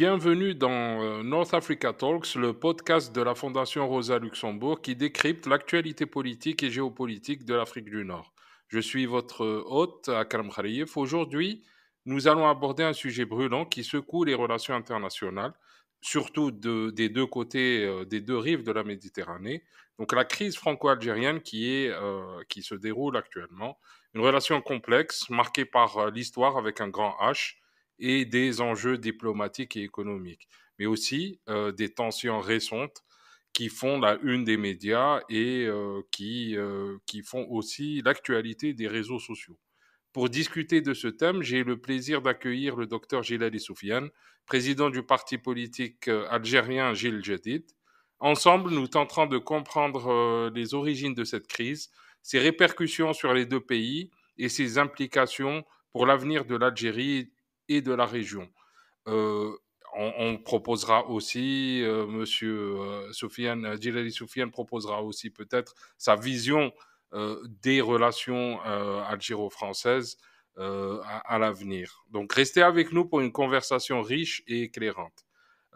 Bienvenue dans North Africa Talks, le podcast de la Fondation Rosa Luxembourg qui décrypte l'actualité politique et géopolitique de l'Afrique du Nord. Je suis votre hôte, Akram Khalif. Aujourd'hui, nous allons aborder un sujet brûlant qui secoue les relations internationales, surtout des deux côtés, des deux rives de la Méditerranée. Donc la crise franco-algérienne qui se déroule actuellement. Une relation complexe, marquée par l'histoire avec un grand H et des enjeux diplomatiques et économiques, mais aussi des tensions récentes qui font la une des médias et qui font aussi l'actualité des réseaux sociaux. Pour discuter de ce thème, j'ai le plaisir d'accueillir le docteur Gilali Soufiane, président du parti politique algérien Gil Jadid. Ensemble, nous tenterons de comprendre les origines de cette crise, ses répercussions sur les deux pays et ses implications pour l'avenir de l'Algérie et de la région. Euh, on proposera aussi, Monsieur Soufiane, Djilali Soufiane proposera aussi peut-être sa vision des relations algéro-françaises à l'avenir. Donc restez avec nous pour une conversation riche et éclairante.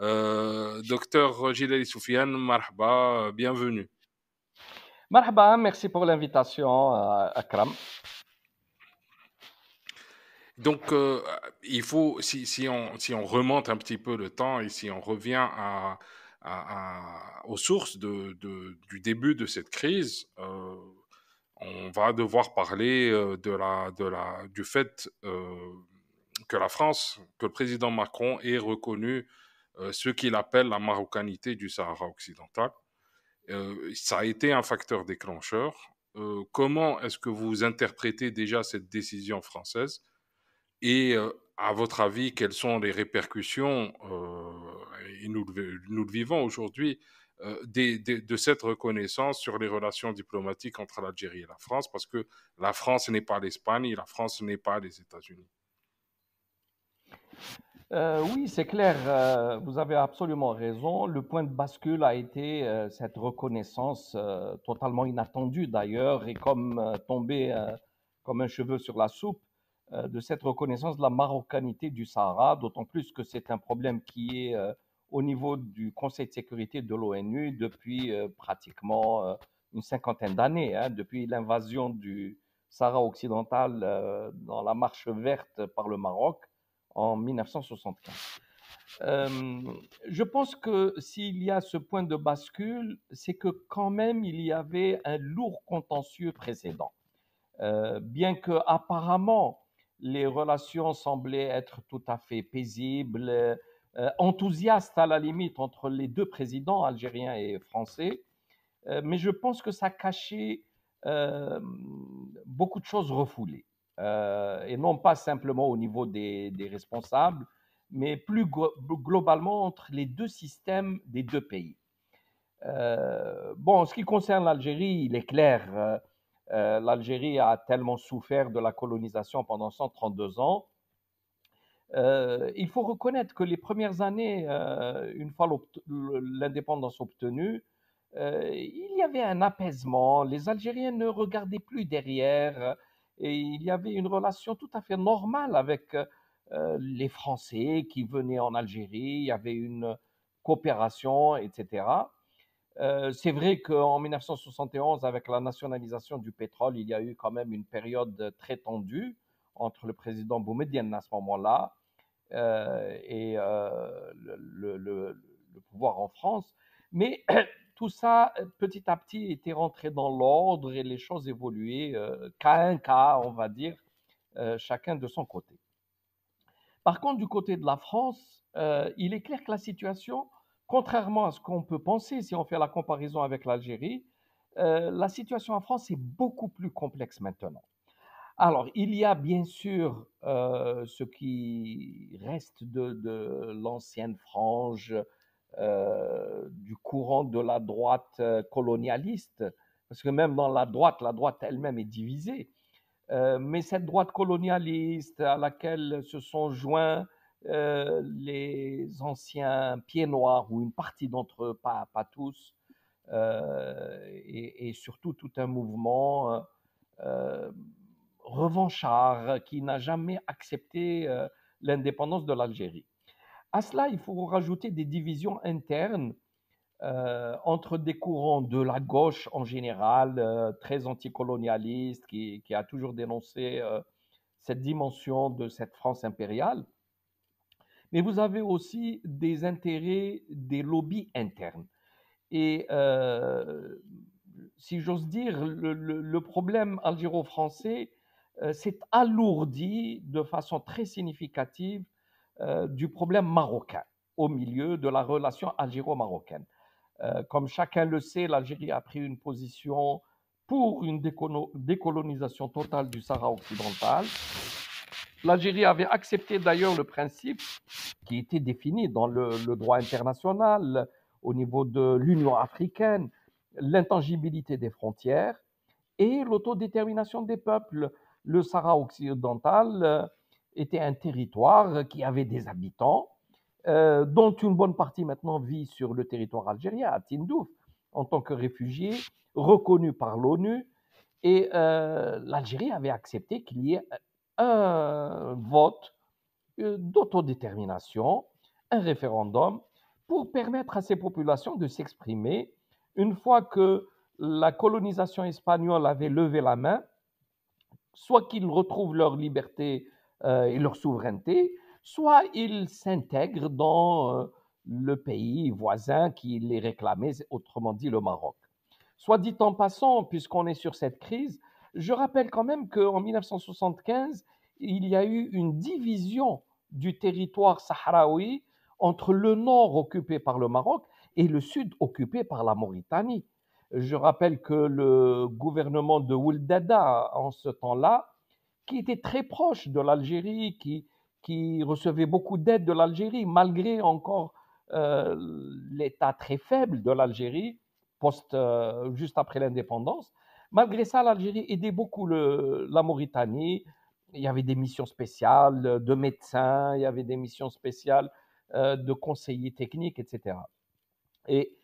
Docteur Djilali Soufiane, marhaba, bienvenue. Marhaba, merci pour l'invitation, Akram. Donc, il faut, si on remonte un petit peu le temps et si on revient aux sources du début de cette crise, on va devoir parler du fait que la France, que le président Macron ait reconnu ce qu'il appelle la marocanité du Sahara occidental. Ça a été un facteur déclencheur. Comment est-ce que vous interprétez déjà cette décision française? Et à votre avis, quelles sont les répercussions, et nous le vivons aujourd'hui, de cette reconnaissance sur les relations diplomatiques entre l'Algérie et la France, parce que la France n'est pas l'Espagne et la France n'est pas les États-Unis. Oui, c'est clair, vous avez absolument raison. Le point de bascule a été cette reconnaissance totalement inattendue d'ailleurs et comme tombée comme un cheveu sur la soupe de cette reconnaissance de la marocanité du Sahara, d'autant plus que c'est un problème qui est au niveau du Conseil de sécurité de l'ONU depuis pratiquement une cinquantaine d'années, hein, depuis l'invasion du Sahara occidental dans la marche verte par le Maroc en 1975. Je pense que s'il y a ce point de bascule, c'est que quand même il y avait un lourd contentieux précédent. Bien que apparemment les relations semblaient être tout à fait paisibles, enthousiastes à la limite entre les deux présidents algériens et français, mais je pense que ça cachait beaucoup de choses refoulées. Et non pas simplement au niveau des responsables, mais plus globalement entre les deux systèmes des deux pays. Bon, en ce qui concerne l'Algérie, il est clair, l'Algérie a tellement souffert de la colonisation pendant 132 ans. Il faut reconnaître que les premières années, une fois l'indépendance obtenue, il y avait un apaisement. Les Algériens ne regardaient plus derrière et il y avait une relation tout à fait normale avec les Français qui venaient en Algérie. Il y avait une coopération, etc. C'est vrai qu'en 1971, avec la nationalisation du pétrole, il y a eu quand même une période très tendue entre le président Boumedienne à ce moment-là et le pouvoir en France. Mais tout ça, petit à petit, était rentré dans l'ordre et les choses évoluaient cas un cas, on va dire, chacun de son côté. Par contre, du côté de la France, il est clair que la situation, contrairement à ce qu'on peut penser si on fait la comparaison avec l'Algérie, la situation en France est beaucoup plus complexe maintenant. Alors, il y a bien sûr ce qui reste de l'ancienne frange, du courant de la droite colonialiste, parce que même dans la droite elle-même est divisée. Mais cette droite colonialiste à laquelle se sont joints les anciens pieds noirs, ou une partie d'entre eux, pas tous, et surtout tout un mouvement euh, revanchard qui n'a jamais accepté l'indépendance de l'Algérie. À cela, il faut rajouter des divisions internes entre des courants de la gauche en général, très anticolonialiste, qui a toujours dénoncé cette dimension de cette France impériale. Mais vous avez aussi des intérêts, des lobbies internes. Et si j'ose dire, le problème algéro-français s'est alourdi de façon très significative du problème marocain au milieu de la relation algéro-marocaine. Comme chacun le sait, l'Algérie a pris une position pour une décolonisation totale du Sahara occidental. L'Algérie avait accepté d'ailleurs le principe qui était défini dans le droit international au niveau de l'Union africaine, l'intangibilité des frontières et l'autodétermination des peuples. Le Sahara occidental était un territoire qui avait des habitants, dont une bonne partie maintenant vit sur le territoire algérien, à Tindouf, en tant que réfugiés, reconnus par l'ONU. Et l'Algérie avait accepté qu'il y ait un vote d'autodétermination, un référendum, pour permettre à ces populations de s'exprimer une fois que la colonisation espagnole avait levé la main, soit qu'ils retrouvent leur liberté et leur souveraineté, soit ils s'intègrent dans le pays voisin qui les réclamait, autrement dit le Maroc. Soit dit en passant, puisqu'on est sur cette crise, je rappelle quand même qu'en 1975, il y a eu une division du territoire sahraoui entre le nord occupé par le Maroc et le sud occupé par la Mauritanie. Je rappelle que le gouvernement de Ould Daddah, en ce temps-là, qui était très proche de l'Algérie, qui recevait beaucoup d'aide de l'Algérie, malgré encore l'état très faible de l'Algérie, juste après l'indépendance. Malgré ça, l'Algérie aidait beaucoup la Mauritanie. Il y avait des missions spéciales de médecins, il y avait des missions spéciales de conseillers techniques, etc. Et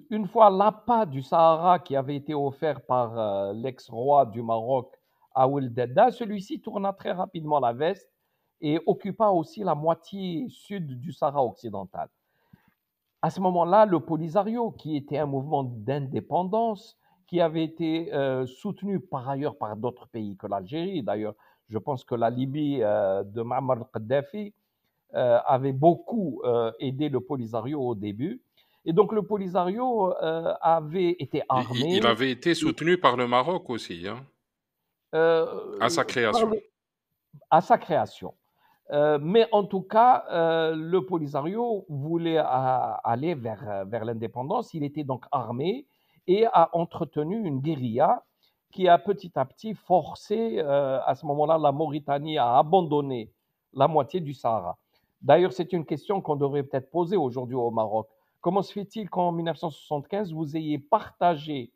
une fois l'appât du Sahara qui avait été offert par l'ex-roi du Maroc à Ould Daddah, celui-ci tourna très rapidement la veste et occupa aussi la moitié sud du Sahara occidental. À ce moment-là, le Polisario, qui était un mouvement d'indépendance, qui avait été soutenu par ailleurs par d'autres pays que l'Algérie. D'ailleurs, je pense que la Libye de Muammar al-Kadhafi avait beaucoup aidé le Polisario au début. Et donc le Polisario avait été Il armé avait été soutenu par le Maroc aussi, hein, à sa création. à sa création. Mais en tout cas, le Polisario voulait aller vers l'indépendance. Il était donc armé et a entretenu une guérilla qui a petit à petit forcé à ce moment-là la Mauritanie à abandonner la moitié du Sahara. D'ailleurs, c'est une question qu'on devrait peut-être poser aujourd'hui au Maroc. Comment se fait-il qu'en 1975, vous ayez partagé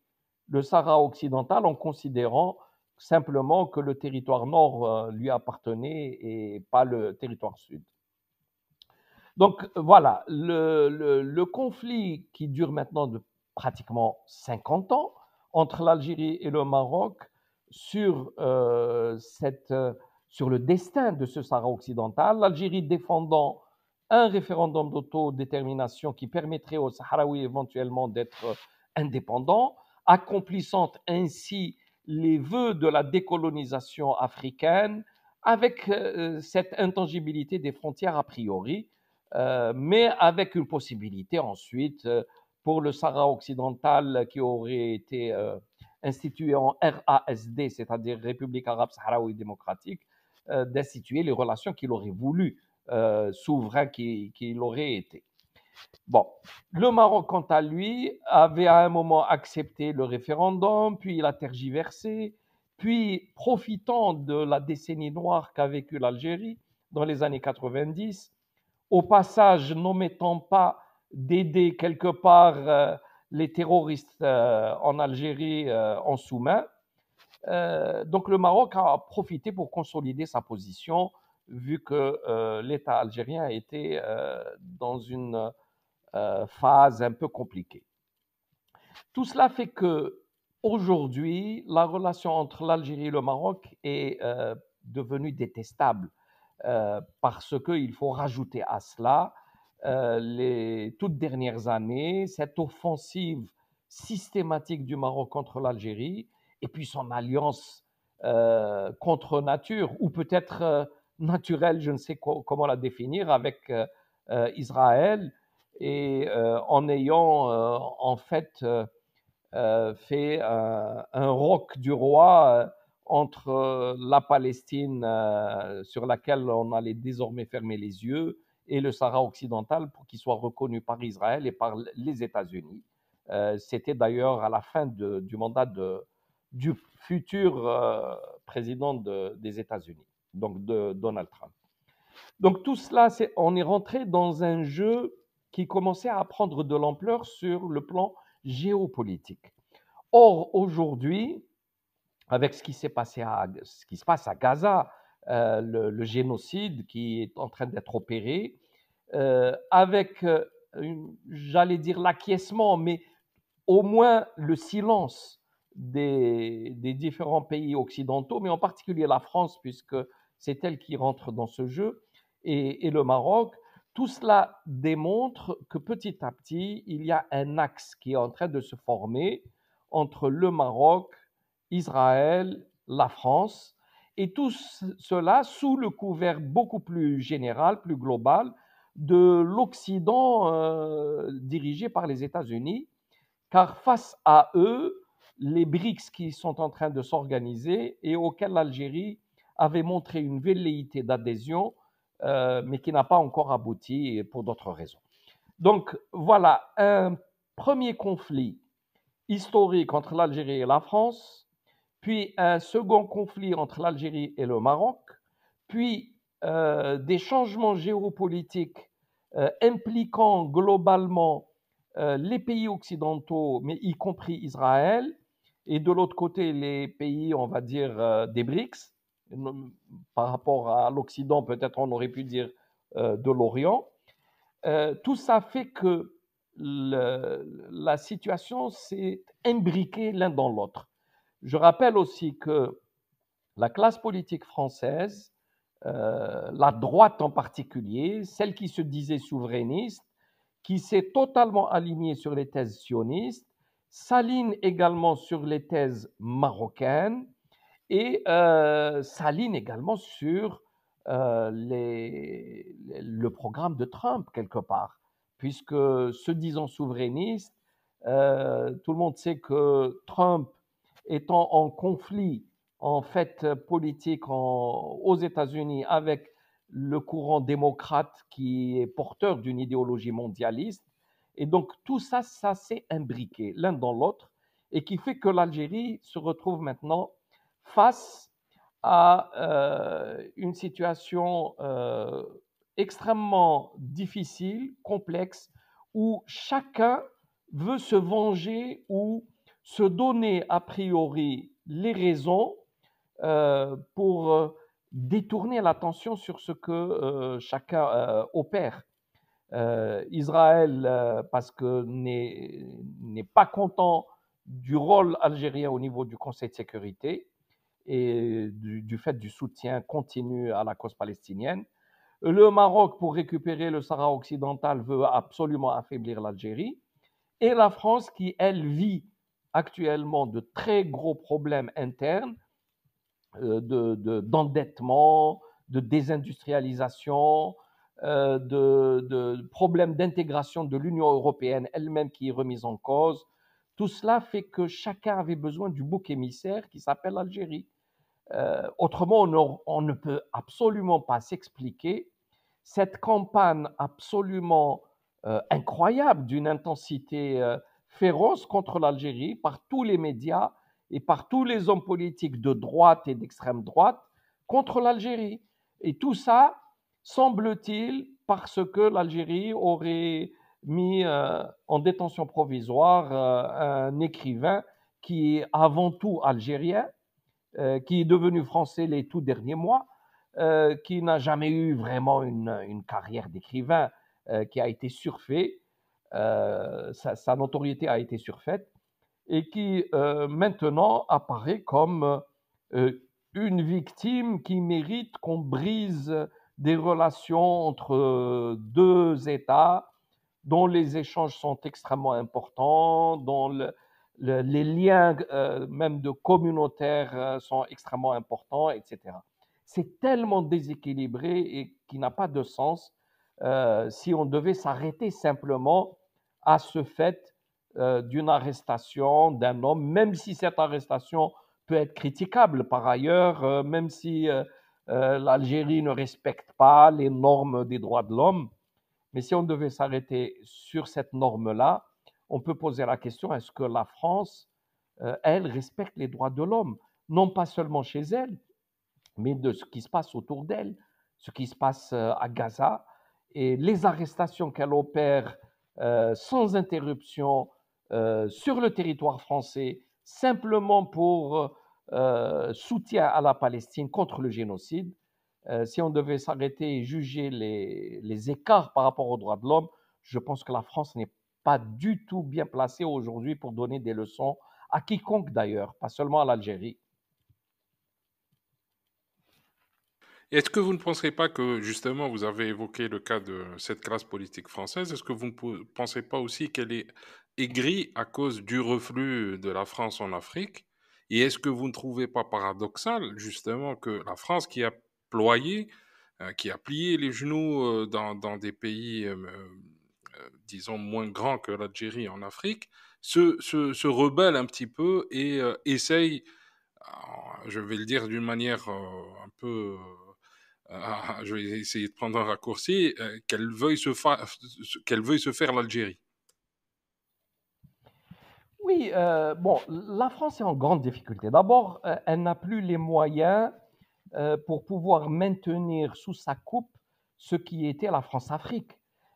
le Sahara occidental en considérant simplement que le territoire nord lui appartenait et pas le territoire sud? Donc voilà, le conflit qui dure maintenant de pratiquement 50 ans entre l'Algérie et le Maroc sur, sur le destin de ce Sahara occidental, l'Algérie défendant un référendum d'autodétermination qui permettrait aux Sahraouis éventuellement d'être indépendants, accomplissant ainsi les vœux de la décolonisation africaine avec cette intangibilité des frontières a priori, mais avec une possibilité ensuite pour le Sahara occidental qui aurait été institué en RASD, c'est-à-dire République arabe sahraoui démocratique, d'instituer les relations qu'il aurait voulu, souverain qu'il aurait été. Bon, le Maroc, quant à lui, avait à un moment accepté le référendum, puis il a tergiversé, puis profitant de la décennie noire qu'a vécue l'Algérie dans les années 90, au passage n'omettant pas d'aider quelque part les terroristes en Algérie en sous-main. Donc le Maroc a profité pour consolider sa position, vu que l'État algérien était dans une phase un peu compliquée. Tout cela fait que aujourd'hui, la relation entre l'Algérie et le Maroc est devenue détestable parce qu'il faut rajouter à cela les toutes dernières années, cette offensive systématique du Maroc contre l'Algérie, et puis son alliance contre nature, ou peut-être naturelle, je ne sais comment la définir, avec Israël, et en ayant en fait fait un roc du roi entre la Palestine, sur laquelle on allait désormais fermer les yeux, et le Sahara occidental pour qu'il soit reconnu par Israël et par les États-Unis. C'était d'ailleurs à la fin du mandat du futur président des États-Unis, donc de Donald Trump. Donc tout cela, on est rentré dans un jeu qui commençait à prendre de l'ampleur sur le plan géopolitique. Or, aujourd'hui, avec ce qui se passe à Gaza, le génocide qui est en train d'être opéré, avec, j'allais dire l'acquiescement, mais au moins le silence des différents pays occidentaux, mais en particulier la France, puisque c'est elle qui rentre dans ce jeu, et le Maroc, tout cela démontre que petit à petit, il y a un axe qui est en train de se former entre le Maroc, Israël, la France, et tout cela sous le couvert beaucoup plus général, plus global, de l'Occident dirigé par les États-Unis, car face à eux, les BRICS qui sont en train de s'organiser et auxquels l'Algérie avait montré une velléité d'adhésion, mais qui n'a pas encore abouti pour d'autres raisons. Donc voilà un premier conflit historique entre l'Algérie et la France, puis un second conflit entre l'Algérie et le Maroc, puis des changements géopolitiques impliquant globalement les pays occidentaux, mais y compris Israël, et de l'autre côté les pays, on va dire, des BRICS. Par rapport à l'Occident, peut-être on aurait pu dire de l'Orient. Tout ça fait que la situation s'est imbriquée l'un dans l'autre. Je rappelle aussi que la classe politique française, la droite en particulier, celle qui se disait souverainiste, qui s'est totalement alignée sur les thèses sionistes, s'aligne également sur les thèses marocaines et s'aligne également sur le programme de Trump, quelque part, puisque se disant souverainiste, tout le monde sait que Trump étant en conflit, en fait, politique aux États-Unis avec le courant démocrate qui est porteur d'une idéologie mondialiste. Et donc, tout ça, ça s'est imbriqué l'un dans l'autre et qui fait que l'Algérie se retrouve maintenant face à une situation extrêmement difficile, complexe, où chacun veut se venger ou se donner a priori les raisons pour détourner l'attention sur ce que chacun opère. Israël, parce que n'est pas content du rôle algérien au niveau du Conseil de sécurité et du fait du soutien continu à la cause palestinienne. Le Maroc, pour récupérer le Sahara occidental, veut absolument affaiblir l'Algérie. Et la France, qui, elle, vit actuellement de très gros problèmes internes, d'endettement, de désindustrialisation, de problèmes d'intégration de l'Union européenne elle-même qui est remise en cause. Tout cela fait que chacun avait besoin du bouc émissaire qui s'appelle l'Algérie. Autrement, on ne peut absolument pas s'expliquer cette campagne absolument incroyable d'une intensité féroce contre l'Algérie par tous les médias et par tous les hommes politiques de droite et d'extrême droite contre l'Algérie. Et tout ça, semble-t-il, parce que l'Algérie aurait mis en détention provisoire un écrivain qui est avant tout algérien, qui est devenu français les tout derniers mois, qui n'a jamais eu vraiment une carrière d'écrivain, qui a été surfait, sa notoriété a été surfaite, et qui maintenant apparaît comme une victime qui mérite qu'on brise des relations entre deux États dont les échanges sont extrêmement importants, dont les liens même de communautaires sont extrêmement importants, etc. C'est tellement déséquilibré et qui n'a pas de sens si on devait s'arrêter simplement à ce fait d'une arrestation d'un homme, même si cette arrestation peut être critiquable par ailleurs, même si l'Algérie ne respecte pas les normes des droits de l'homme. Mais si on devait s'arrêter sur cette norme-là, on peut poser la question, est-ce que la France, elle, respecte les droits de l'homme? Non pas seulement chez elle, mais de ce qui se passe autour d'elle, ce qui se passe à Gaza, et les arrestations qu'elle opère sans interruption sur le territoire français, simplement pour soutien à la Palestine contre le génocide. Si on devait s'arrêter et juger les écarts par rapport aux droits de l'homme, je pense que la France n'est pas du tout bien placée aujourd'hui pour donner des leçons à quiconque d'ailleurs, pas seulement à l'Algérie. Est-ce que vous ne penserez pas que, justement, vous avez évoqué le cas de cette classe politique française, est-ce que vous ne pensez pas aussi qu'elle est aigrie à cause du reflux de la France en Afrique? Et est-ce que vous ne trouvez pas paradoxal, justement, que la France qui a ployé, qui a plié les genoux dans des pays, disons, moins grands que l'Algérie en Afrique, se rebelle un petit peu et essaye, je vais le dire d'une manière un peu je vais essayer de prendre un raccourci, qu'elle veuille se faire l'Algérie. Oui, bon, la France est en grande difficulté. D'abord, elle n'a plus les moyens pour pouvoir maintenir sous sa coupe ce qui était la France-Afrique.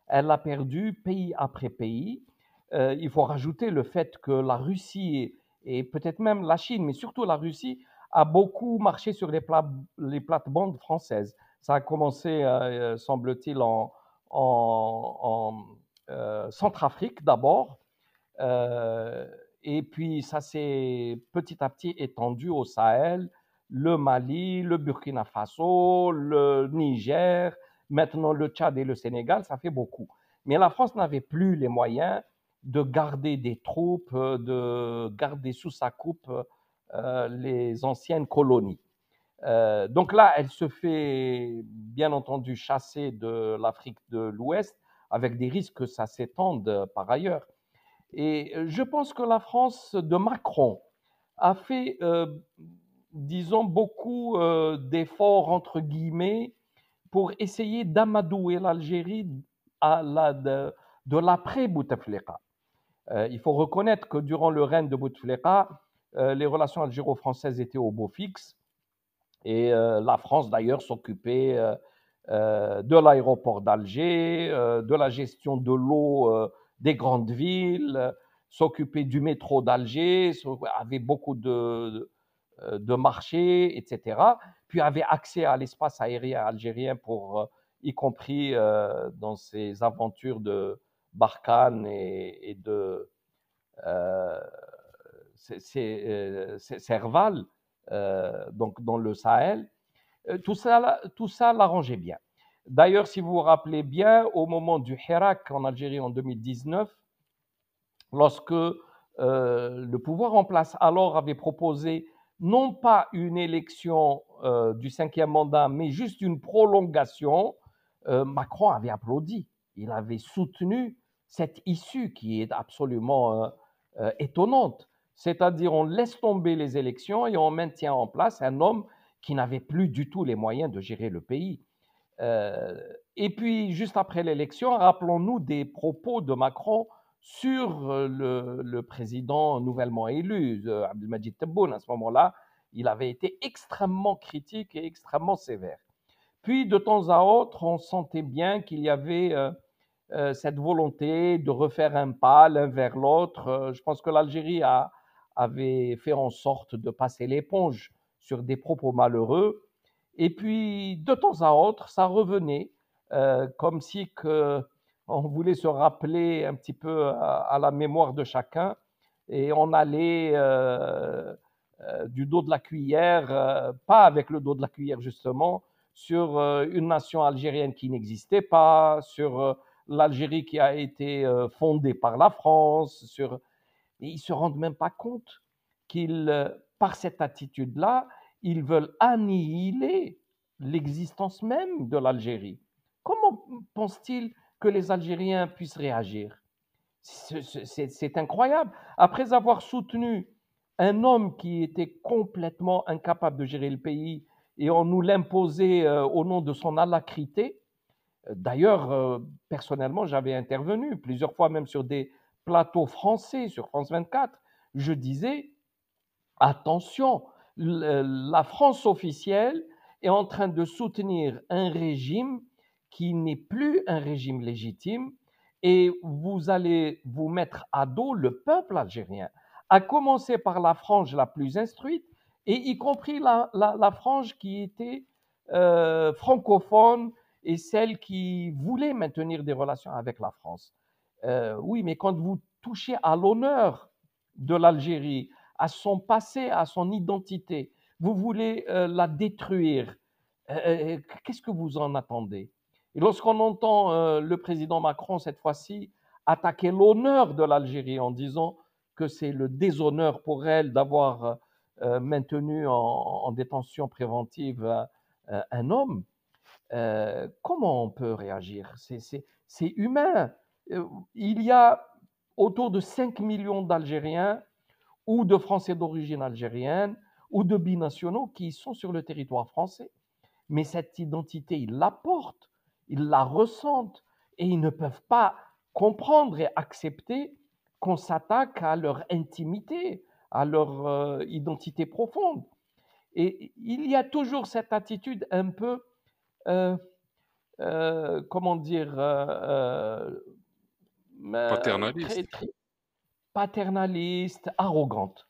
Elle a perdu pays après pays. Il faut rajouter le fait que la Russie et peut-être même la Chine, mais surtout la Russie, a beaucoup marché sur les plates-bandes françaises. Ça a commencé, semble-t-il, en Centrafrique d'abord, euh, et puis ça s'est petit à petit étendu au Sahel, le Mali, le Burkina Faso, le Niger, maintenant le Tchad et le Sénégal, ça fait beaucoup. Mais la France n'avait plus les moyens de garder des troupes, de garder sous sa coupe les anciennes colonies. Donc là, elle se fait bien entendu chasser de l'Afrique de l'Ouest avec des risques que ça s'étende par ailleurs. Et je pense que la France de Macron a fait, disons, beaucoup d'efforts, entre guillemets, pour essayer d'amadouer l'Algérie de l'après Bouteflika. Il faut reconnaître que durant le règne de Bouteflika, les relations algéro-françaises étaient au beau fixe. Et la France, d'ailleurs, s'occupait de l'aéroport d'Alger, de la gestion de l'eau des grandes villes, s'occupait du métro d'Alger, avait beaucoup de marchés, etc. Puis avait accès à l'espace aérien algérien pour, y compris dans ses aventures de Barkhane et de euh, Serval, donc dans le Sahel. Tout ça l'arrangeait bien. D'ailleurs, si vous vous rappelez bien, au moment du Hirak en Algérie en 2019, lorsque le pouvoir en place alors avait proposé non pas une élection du cinquième mandat, mais juste une prolongation, Macron avait applaudi. Il avait soutenu cette issue qui est absolument étonnante. C'est-à-dire, on laisse tomber les élections et on maintient en place un homme qui n'avait plus du tout les moyens de gérer le pays. Euh, et puis, juste après l'élection, rappelons-nous des propos de Macron sur le président nouvellement élu, Abdelmadjid Tebboune. À ce moment-là, il avait été extrêmement critique et extrêmement sévère. Puis, de temps à autre, on sentait bien qu'il y avait cette volonté de refaire un pas l'un vers l'autre. Je pense que l'Algérie avait fait en sorte de passer l'éponge sur des propos malheureux. Et puis, de temps à autre, ça revenait, comme si on voulait se rappeler un petit peu à la mémoire de chacun, et on allait du dos de la cuillère, pas avec le dos de la cuillère justement, sur une nation algérienne qui n'existait pas, sur l'Algérie qui a été fondée par la France, et ils ne se rendent même pas compte qu'ils, par cette attitude-là, ils veulent annihiler l'existence même de l'Algérie. Comment pense-t-il que les Algériens puissent réagir? C'est incroyable. Après avoir soutenu un homme qui était complètement incapable de gérer le pays et on nous l'imposait au nom de son alacrité. D'ailleurs, personnellement, j'avais intervenu plusieurs fois, même sur des plateaux français, sur France 24. Je disais, attention, la France officielle est en train de soutenir un régime qui n'est plus un régime légitime et vous allez vous mettre à dos le peuple algérien, à commencer par la frange la plus instruite, et y compris la frange qui était francophone et celle qui voulait maintenir des relations avec la France. Oui, mais quand vous touchez à l'honneur de l'Algérie, à son passé, à son identité, vous voulez la détruire, qu'est-ce que vous en attendez? Et lorsqu'on entend le président Macron, cette fois-ci, attaquer l'honneur de l'Algérie en disant que c'est le déshonneur pour elle d'avoir maintenu en détention préventive un homme, comment on peut réagir? C'est humain. Il y a autour de 5 millions d'Algériens ou de Français d'origine algérienne ou de binationaux qui sont sur le territoire français. Mais cette identité, ils la portent, ils la ressentent et ils ne peuvent pas comprendre et accepter qu'on s'attaque à leur intimité, à leur identité profonde. Et il y a toujours cette attitude un peu, euh, comment dire, très, Paternaliste. très paternaliste, arrogante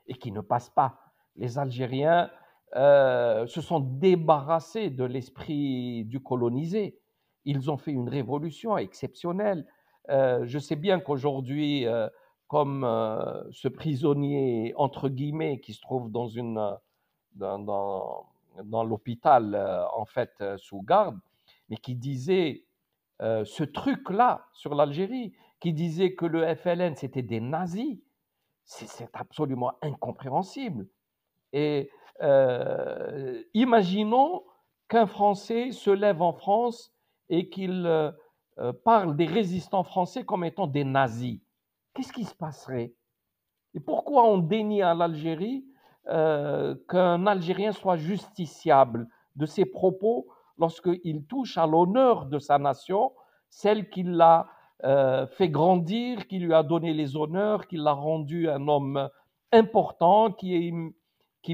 et qui ne passe pas. Les Algériens se sont débarrassés de l'esprit du colonisé. Ils ont fait une révolution exceptionnelle. Je sais bien qu'aujourd'hui, comme ce prisonnier, entre guillemets, qui se trouve dans, dans, dans l'hôpital, en fait, sous garde, mais qui disait ce truc-là sur l'Algérie, qui disait que le FLN, c'était des nazis, c'est absolument incompréhensible. Et imaginons qu'un Français se lève en France et qu'il parle des résistants français comme étant des nazis. Qu'est-ce qui se passerait? Et pourquoi on dénie à l'Algérie qu'un Algérien soit justiciable de ses propos lorsqu'il touche à l'honneur de sa nation, celle qui l'a fait grandir, qui lui a donné les honneurs, qui l'a rendu un homme important, qui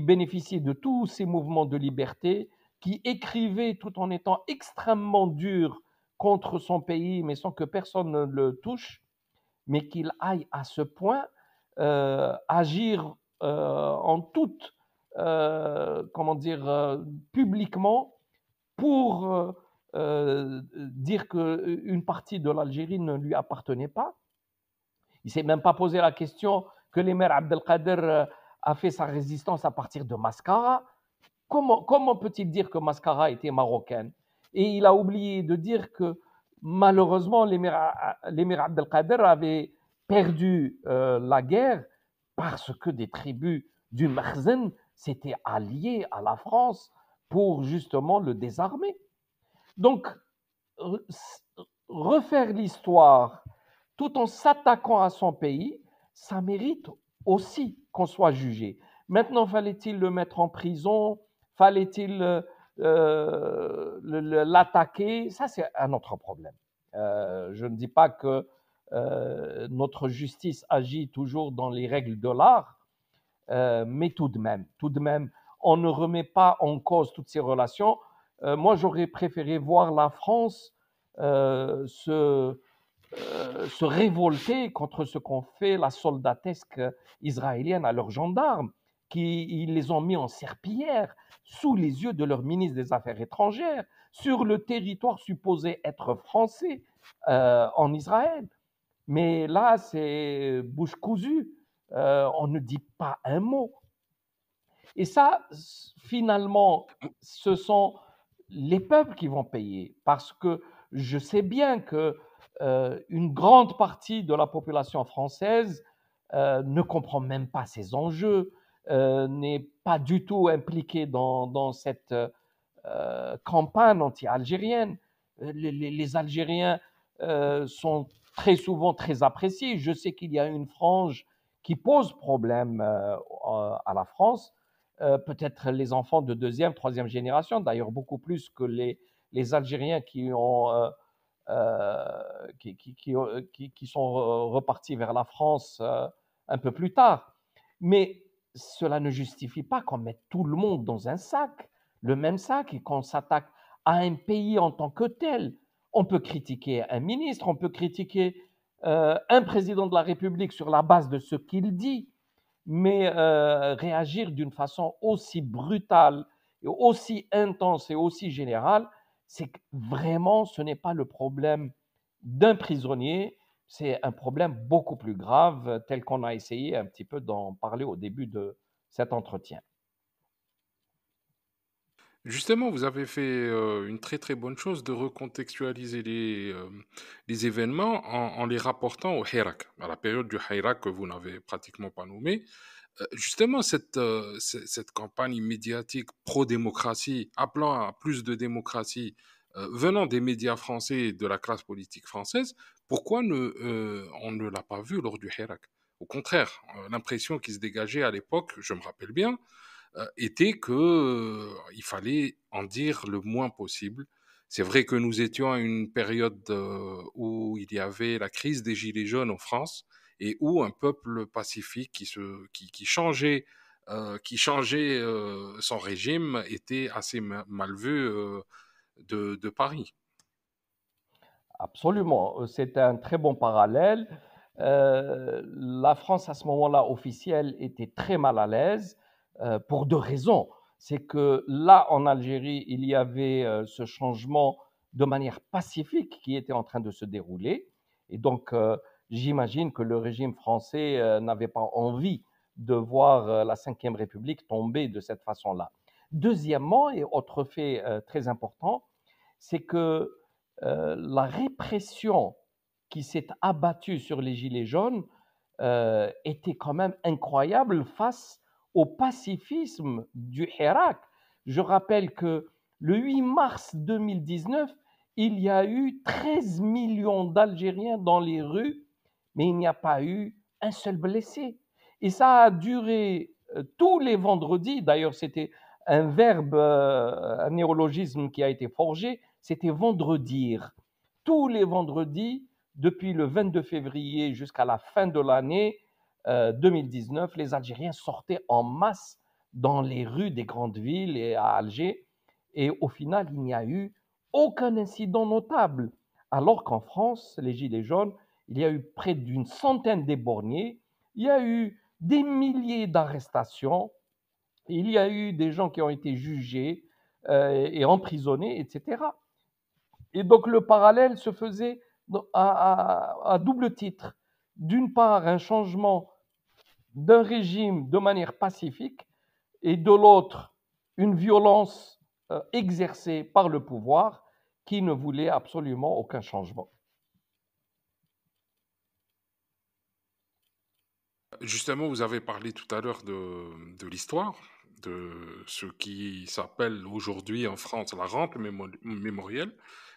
bénéficiait de tous ces mouvements de liberté, qui écrivait tout en étant extrêmement dur contre son pays, mais sans que personne ne le touche, mais qu'il aille à ce point agir en toute, comment dire, publiquement pour dire qu'une partie de l'Algérie ne lui appartenait pas. Il ne s'est même pas posé la question que l'émir Abdelkader a fait sa résistance à partir de Mascara. Comment peut-il dire que Mascara était marocaine? Et il a oublié de dire que malheureusement, l'émir Abdelkader avait perdu la guerre parce que des tribus du Makhzen s'étaient alliées à la France pour justement le désarmer. Donc, refaire l'histoire tout en s'attaquant à son pays, ça mérite aussi qu'on soit jugé. Maintenant, fallait-il le mettre en prison? Fallait-il l'attaquer? Ça, c'est un autre problème. Je ne dis pas que notre justice agit toujours dans les règles de l'art, mais tout de même, on ne remet pas en cause toutes ces relations. Moi, j'aurais préféré voir la France se révolter contre ce qu'ont fait la soldatesque israélienne à leurs gendarmes, qui ils les ont mis en serpillière sous les yeux de leur ministre des Affaires étrangères, sur le territoire supposé être français en Israël. Mais là, c'est bouche cousue. On ne dit pas un mot. Et ça, finalement, ce sont les peuples qui vont payer, parce que je sais bien que une grande partie de la population française ne comprend même pas ces enjeux, n'est pas du tout impliquée dans cette campagne anti-algérienne. Les Algériens sont très souvent très appréciés. Je sais qu'il y a une frange qui pose problème à la France, peut-être les enfants de deuxième, troisième génération, d'ailleurs beaucoup plus que les Algériens qui sont repartis vers la France un peu plus tard. Mais cela ne justifie pas qu'on mette tout le monde dans un sac, le même sac, et qu'on s'attaque à un pays en tant que tel. On peut critiquer un ministre, on peut critiquer un président de la République sur la base de ce qu'il dit, mais réagir d'une façon aussi brutale, et aussi intense et aussi générale, c'est que vraiment, ce n'est pas le problème d'un prisonnier, c'est un problème beaucoup plus grave, tel qu'on a essayé un petit peu d'en parler au début de cet entretien. Justement, vous avez fait une très très bonne chose de recontextualiser les événements en les rapportant au Hirak, à la période du Hirak que vous n'avez pratiquement pas nommé. Justement, cette campagne médiatique pro-démocratie, appelant à plus de démocratie, venant des médias français et de la classe politique française, pourquoi on ne l'a pas vu lors du Hirak? Au contraire, l'impression qui se dégageait à l'époque, je me rappelle bien, était que il fallait en dire le moins possible. C'est vrai que nous étions à une période où il y avait la crise des Gilets jaunes en France et où un peuple pacifique qui changeait son régime était assez mal vu de Paris. Absolument, c'est un très bon parallèle. La France, à ce moment-là, officielle, était très mal à l'aise pour deux raisons. C'est que là, en Algérie, il y avait ce changement de manière pacifique qui était en train de se dérouler. Et donc, j'imagine que le régime français n'avait pas envie de voir la Ve République tomber de cette façon-là. Deuxièmement, et autre fait très important, c'est que la répression qui s'est abattue sur les Gilets jaunes était quand même incroyable face au pacifisme du Hirak. Je rappelle que le 8 mars 2019, il y a eu 13 millions d'Algériens dans les rues, mais il n'y a pas eu un seul blessé. Et ça a duré tous les vendredis. D'ailleurs, c'était un verbe, un néologisme qui a été forgé, c'était vendredir. Tous les vendredis, depuis le 22 février jusqu'à la fin de l'année 2019, les Algériens sortaient en masse dans les rues des grandes villes et à Alger. Et au final, il n'y a eu aucun incident notable. Alors qu'en France, les Gilets jaunes, il y a eu près d'une centaine d'éborgnés, il y a eu des milliers d'arrestations, il y a eu des gens qui ont été jugés et emprisonnés, etc. Et donc le parallèle se faisait à double titre. D'une part, un changement d'un régime de manière pacifique et de l'autre, une violence exercée par le pouvoir qui ne voulait absolument aucun changement. Justement, vous avez parlé tout à l'heure de l'histoire, de ce qui s'appelle aujourd'hui en France la rente mémorielle.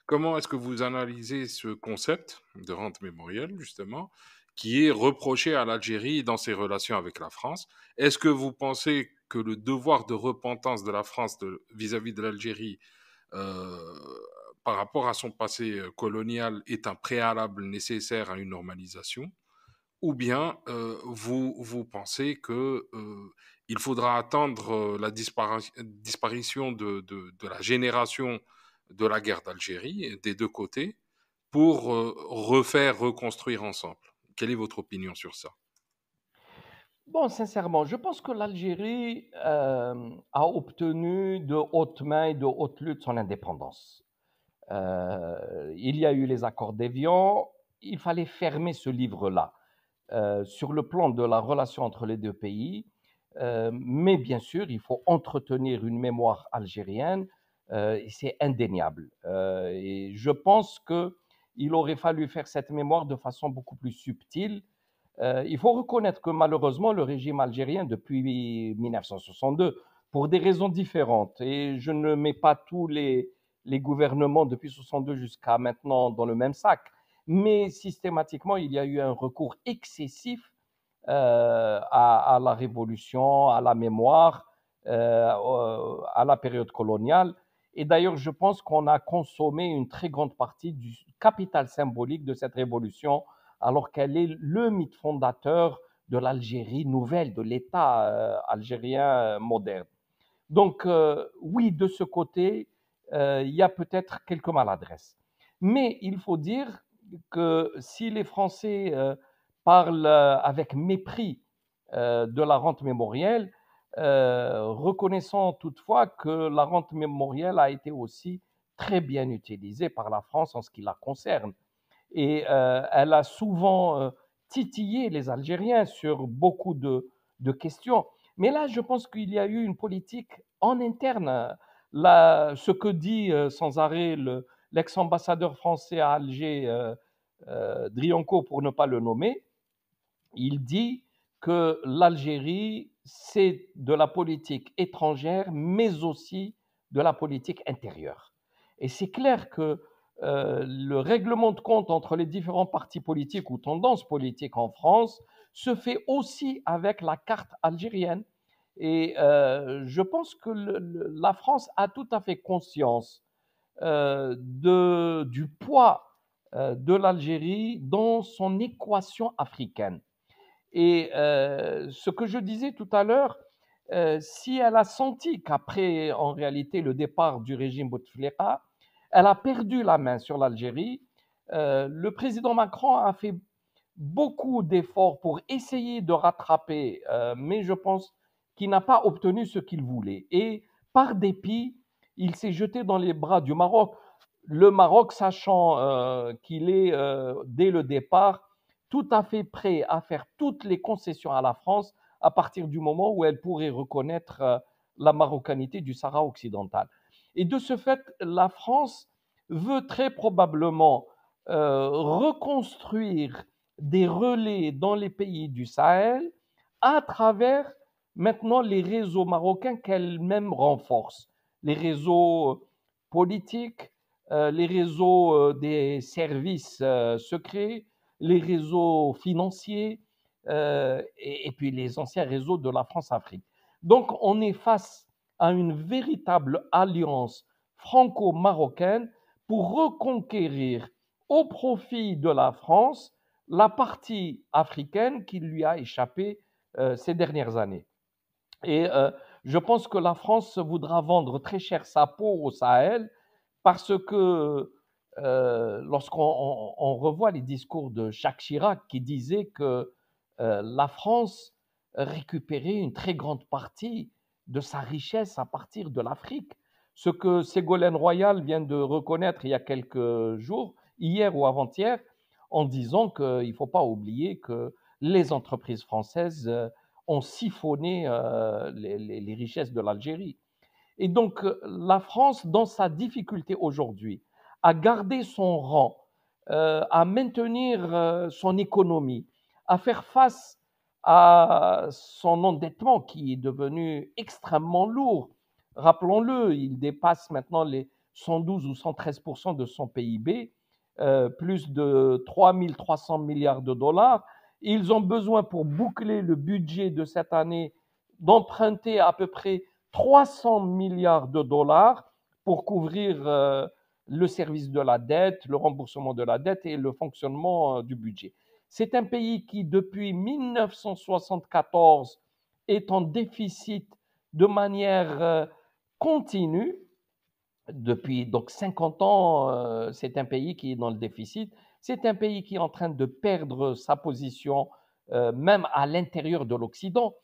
Comment est-ce que vous analysez ce concept de rente mémorielle, justement, qui est reproché à l'Algérie dans ses relations avec la France? Est-ce que vous pensez que le devoir de repentance de la France vis-à-vis de l'Algérie euh, par rapport à son passé colonial est un préalable nécessaire à une normalisation? Ou bien vous pensez que il faudra attendre disparition de la génération de la guerre d'Algérie, des deux côtés, pour reconstruire ensemble. Quelle est votre opinion sur ça? Bon, sincèrement, je pense que l'Algérie a obtenu de haute main et de haute lutte son indépendance. Il y a eu les accords d'Évian, il fallait fermer ce livre-là. Sur le plan de la relation entre les deux pays, Mais bien sûr, il faut entretenir une mémoire algérienne, et c'est indéniable. Et je pense qu'il aurait fallu faire cette mémoire de façon beaucoup plus subtile. Il faut reconnaître que malheureusement, le régime algérien, depuis 1962, pour des raisons différentes, et je ne mets pas tous les gouvernements depuis 62 jusqu'à maintenant dans le même sac, mais systématiquement, il y a eu un recours excessif à la révolution, à la mémoire, à la période coloniale. Et d'ailleurs, je pense qu'on a consommé une très grande partie du capital symbolique de cette révolution, alors qu'elle est le mythe fondateur de l'Algérie nouvelle, de l'État algérien moderne. Donc, oui, de ce côté, il y a peut-être quelques maladresses. Mais il faut dire que si les Français parlent avec mépris de la rente mémorielle, reconnaissant toutefois que la rente mémorielle a été aussi très bien utilisée par la France en ce qui la concerne. Et elle a souvent titillé les Algériens sur beaucoup de questions. Mais là, je pense qu'il y a eu une politique en interne. Là, ce que dit sans arrêt l'ex-ambassadeur français à Alger, Drianco, pour ne pas le nommer, il dit que l'Algérie, c'est de la politique étrangère, mais aussi de la politique intérieure. Et c'est clair que le règlement de compte entre les différents partis politiques ou tendances politiques en France se fait aussi avec la carte algérienne. Et je pense que la France a tout à fait conscience du poids de l'Algérie dans son équation africaine. Et ce que je disais tout à l'heure, si elle a senti qu'après, en réalité, le départ du régime Bouteflika, elle a perdu la main sur l'Algérie, le président Macron a fait beaucoup d'efforts pour essayer de rattraper, mais je pense qu'il n'a pas obtenu ce qu'il voulait. Et par dépit, il s'est jeté dans les bras du Maroc. Le Maroc, sachant qu'il est, dès le départ, tout à fait prêt à faire toutes les concessions à la France à partir du moment où elle pourrait reconnaître la marocanité du Sahara occidental. Et de ce fait, la France veut très probablement reconstruire des relais dans les pays du Sahel à travers maintenant les réseaux marocains qu'elle-même renforce, les réseaux politiques, les réseaux des services secrets, les réseaux financiers et puis les anciens réseaux de la France-Afrique. Donc on est face à une véritable alliance franco-marocaine pour reconquérir au profit de la France la partie africaine qui lui a échappé ces dernières années. Et je pense que la France voudra vendre très cher sa peau au Sahel parce que lorsqu'on revoit les discours de Jacques Chirac qui disait que la France récupérait une très grande partie de sa richesse à partir de l'Afrique, ce que Ségolène Royal vient de reconnaître il y a quelques jours, hier ou avant-hier, en disant qu'il ne faut pas oublier que les entreprises françaises ont siphonné les richesses de l'Algérie. Et donc, la France, dans sa difficulté aujourd'hui, à garder son rang, à maintenir son économie, à faire face à son endettement qui est devenu extrêmement lourd. Rappelons-le, il dépasse maintenant les 112 ou 113% de son PIB, plus de 3 300 milliards de dollars. Ils ont besoin, pour boucler le budget de cette année, d'emprunter à peu près 300 milliards de dollars pour couvrir le service de la dette, le remboursement de la dette et le fonctionnement du budget. C'est un pays qui, depuis 1974, est en déficit de manière continue. Depuis donc 50 ans, c'est un pays qui est dans le déficit. C'est un pays qui est en train de perdre sa position, même à l'intérieur de l'Occident.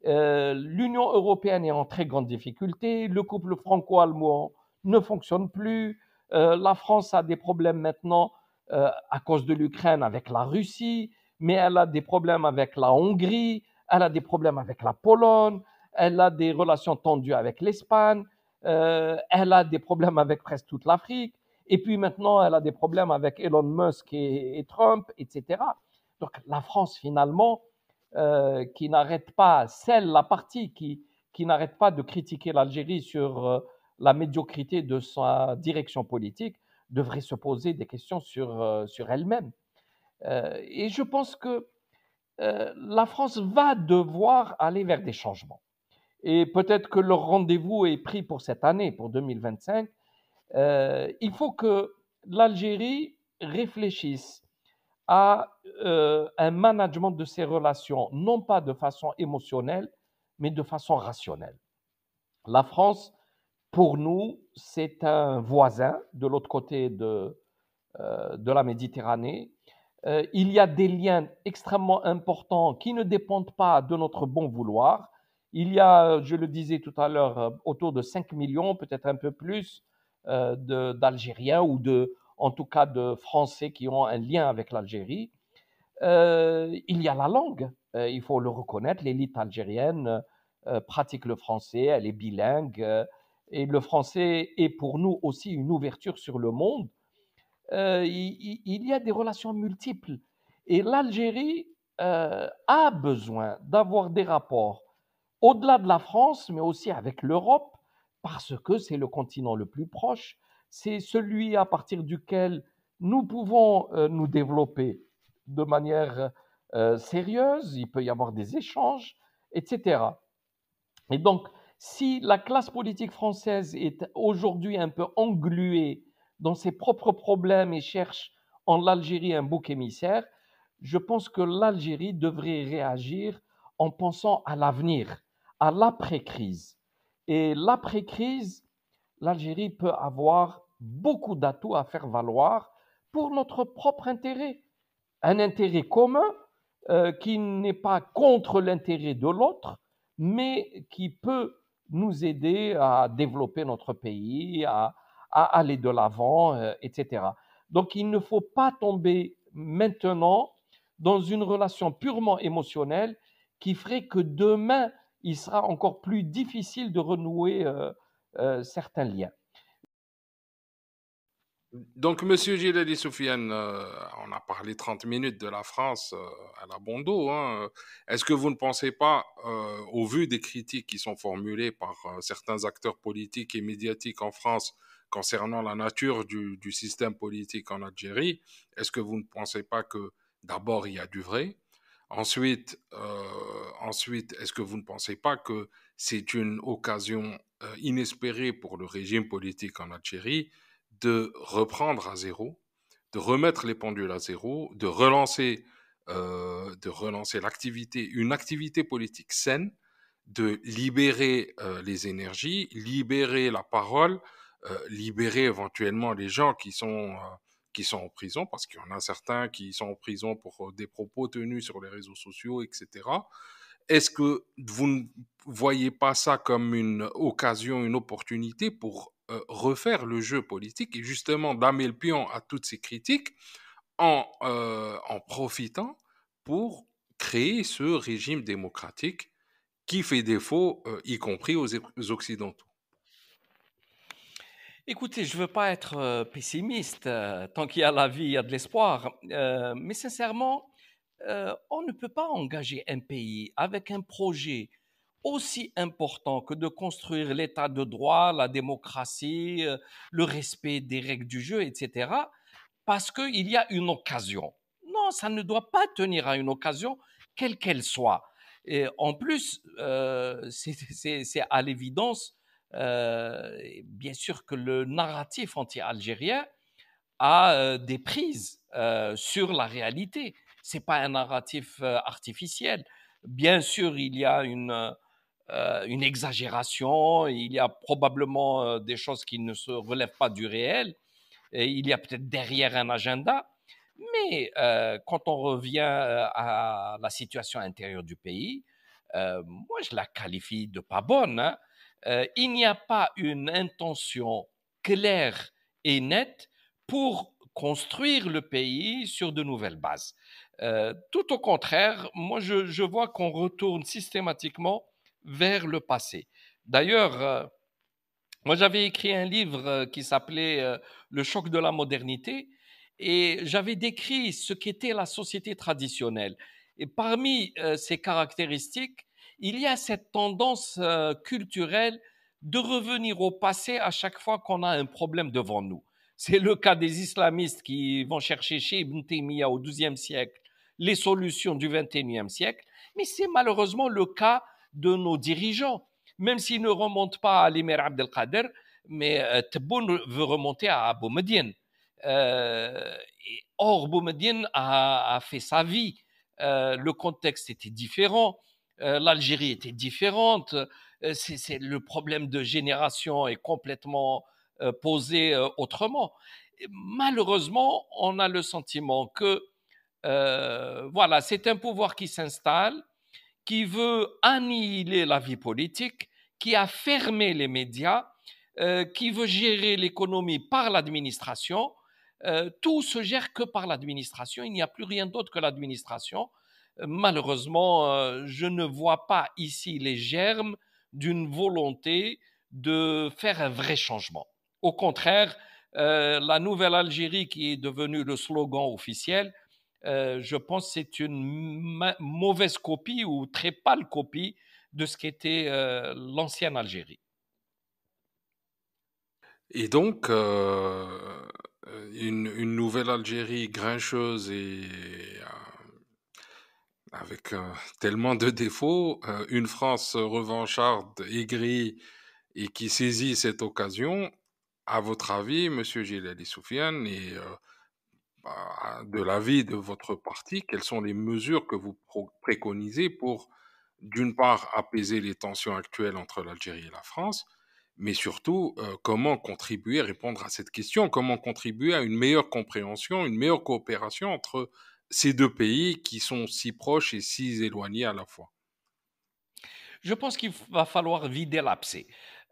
L'Union européenne est en très grande difficulté. Le couple franco-allemand ne fonctionne plus. La France a des problèmes maintenant à cause de l'Ukraine avec la Russie, mais elle a des problèmes avec la Hongrie, elle a des problèmes avec la Pologne, elle a des relations tendues avec l'Espagne, elle a des problèmes avec presque toute l'Afrique, et puis maintenant elle a des problèmes avec Elon Musk et Trump, etc. Donc la France finalement, qui n'arrête pas, la partie qui n'arrête pas de critiquer l'Algérie sur la médiocrité de sa direction politique, devrait se poser des questions sur elle-même. Et je pense que la France va devoir aller vers des changements. Et peut-être que le rendez-vous est pris pour cette année, pour 2025. Il faut que l'Algérie réfléchisse à un management de ses relations, non pas de façon émotionnelle, mais de façon rationnelle. La France, pour nous, c'est un voisin de l'autre côté de la Méditerranée. Il y a des liens extrêmement importants qui ne dépendent pas de notre bon vouloir. Il y a, je le disais tout à l'heure, autour de 5 millions, peut-être un peu plus, d'Algériens ou en tout cas de Français qui ont un lien avec l'Algérie. Il y a la langue, il faut le reconnaître, l'élite algérienne pratique le français, elle est bilingue, et le français est pour nous aussi une ouverture sur le monde. Il y a des relations multiples. Et l'Algérie a besoin d'avoir des rapports au-delà de la France, mais aussi avec l'Europe, parce que c'est le continent le plus proche, c'est celui à partir duquel nous pouvons nous développer de manière sérieuse, il peut y avoir des échanges, etc. Et donc, si la classe politique française est aujourd'hui un peu engluée dans ses propres problèmes et cherche en l'Algérie un bouc émissaire, je pense que l'Algérie devrait réagir en pensant à l'avenir, à l'après-crise. Et l'après-crise, l'Algérie peut avoir beaucoup d'atouts à faire valoir pour notre propre intérêt. Un intérêt commun qui n'est pas contre l'intérêt de l'autre, mais qui peut nous aider à développer notre pays, à aller de l'avant, etc. Donc, il ne faut pas tomber maintenant dans une relation purement émotionnelle qui ferait que demain, il sera encore plus difficile de renouer certains liens. Donc, Monsieur Gilali Soufiane, on a parlé 30 minutes de la France à la bon dos, hein. Est-ce que vous ne pensez pas, au vu des critiques qui sont formulées par certains acteurs politiques et médiatiques en France concernant la nature du système politique en Algérie, est-ce que vous ne pensez pas que d'abord il y a du vrai? Ensuite, est-ce que vous ne pensez pas que c'est une occasion inespérée pour le régime politique en Algérie de reprendre à zéro, de remettre les pendules à zéro, de relancer l'activité, une activité politique saine, de libérer les énergies, libérer la parole, libérer éventuellement les gens qui sont en prison, parce qu'il y en a certains qui sont en prison pour des propos tenus sur les réseaux sociaux, etc. Est-ce que vous ne voyez pas ça comme une occasion, une opportunité pour refaire le jeu politique et justement damer le pion à toutes ces critiques en profitant pour créer ce régime démocratique qui fait défaut, y compris aux Occidentaux? Écoutez, je ne veux pas être pessimiste. Tant qu'il y a la vie, il y a de l'espoir. Mais sincèrement, on ne peut pas engager un pays avec un projet aussi important que de construire l'état de droit, la démocratie, le respect des règles du jeu, etc., parce qu'il y a une occasion. Non, ça ne doit pas tenir à une occasion, quelle qu'elle soit. Et en plus, c'est à l'évidence, bien sûr que le narratif anti-algérien a des prises sur la réalité. Ce n'est pas un narratif artificiel. Bien sûr, il y a une exagération, il y a probablement des choses qui ne se relèvent pas du réel, et il y a peut-être derrière un agenda, mais quand on revient à la situation intérieure du pays, moi je la qualifie de pas bonne, hein. Il n'y a pas une intention claire et nette pour construire le pays sur de nouvelles bases. Tout au contraire, moi je vois qu'on retourne systématiquement vers le passé. D'ailleurs, moi j'avais écrit un livre qui s'appelait Le choc de la modernité et j'avais décrit ce qu'était la société traditionnelle. Et parmi ces caractéristiques, il y a cette tendance culturelle de revenir au passé à chaque fois qu'on a un problème devant nous. C'est le cas des islamistes qui vont chercher chez Ibn Taymiyyah au XIIe siècle les solutions du XXIe siècle, mais c'est malheureusement le cas de nos dirigeants. Même s'ils ne remontent pas à l'émir Abdelkader, mais Tebboune veut remonter à Boumediene. Or, Boumediene a fait sa vie. Le contexte était différent. L'Algérie était différente. Le problème de génération est complètement posé autrement. Malheureusement, on a le sentiment que voilà, c'est un pouvoir qui s'installe, qui veut annihiler la vie politique, qui a fermé les médias, qui veut gérer l'économie par l'administration. Tout se gère que par l'administration. Il n'y a plus rien d'autre que l'administration. Malheureusement, je ne vois pas ici les germes d'une volonté de faire un vrai changement. Au contraire, la nouvelle Algérie qui est devenue le slogan officiel, je pense que c'est une mauvaise copie ou très pâle copie de ce qu'était l'ancienne Algérie. Et donc, une nouvelle Algérie grincheuse et avec tellement de défauts, une France revancharde, aigrie et qui saisit cette occasion. À votre avis, Monsieur Gilali Soufiane, et de l'avis de votre parti, quelles sont les mesures que vous préconisez pour, d'une part, apaiser les tensions actuelles entre l'Algérie et la France, mais surtout, comment contribuer à répondre à cette question, comment contribuer à une meilleure compréhension, une meilleure coopération entre ces deux pays qui sont si proches et si éloignés à la fois? Je pense qu'il va falloir vider l'abcès.